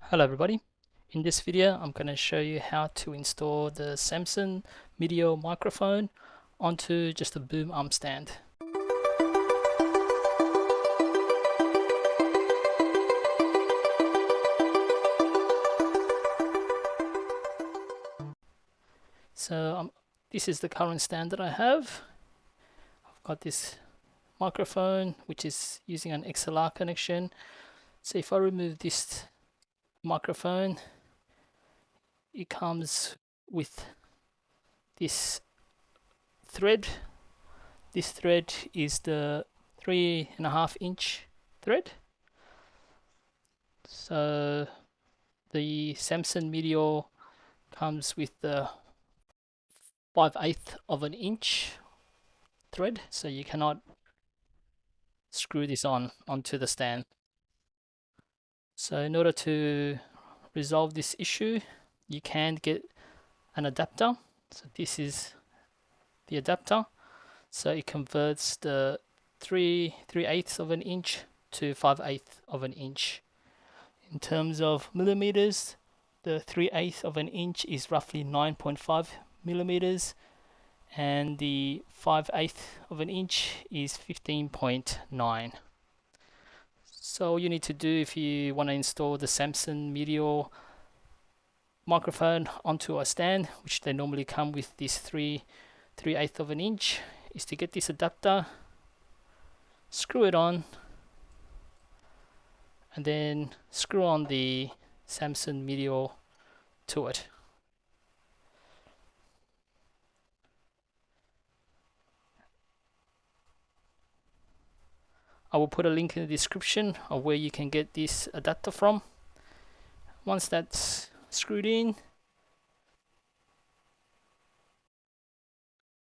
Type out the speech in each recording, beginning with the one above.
Hello everybody. In this video I'm going to show you how to install the Samson Meteor microphone onto just a boom arm stand. So this is the current stand that I have. I've got this microphone which is using an XLR connection. So if I remove this microphone, it comes with this thread. This thread is the 3.5-inch thread. So the Samson Meteor comes with the 5/8 of an inch thread, so you cannot screw this onto the stand. So in order to resolve this issue, you can get an adapter. So this is the adapter. So it converts the 3/8 of an inch to 5/8 of an inch. In terms of millimeters, the 3/8 of an inch is roughly 9.5 millimeters, and the 5/8 of an inch is 15.9. So all you need to do if you want to install the Samson Meteor microphone onto a stand, which they normally come with this 3/8 of an inch, is to get this adapter, screw it on, and then screw on the Samson Meteor to it. I will put a link in the description of where you can get this adapter from. Once that's screwed in,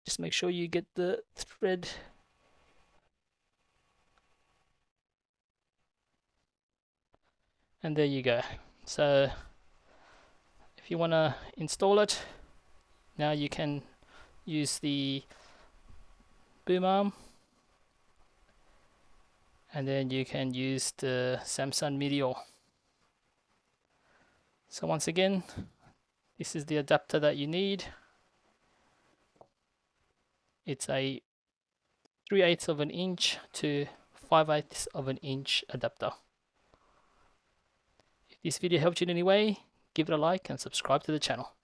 just make sure you get the thread and there you go. So if you want to install it, now you can use the boom arm, and then you can use the Samson Meteor. So once again, this is the adapter that you need. It's a 3/8 of an inch to 5/8 of an inch adapter. If this video helped you in any way, give it a like and subscribe to the channel.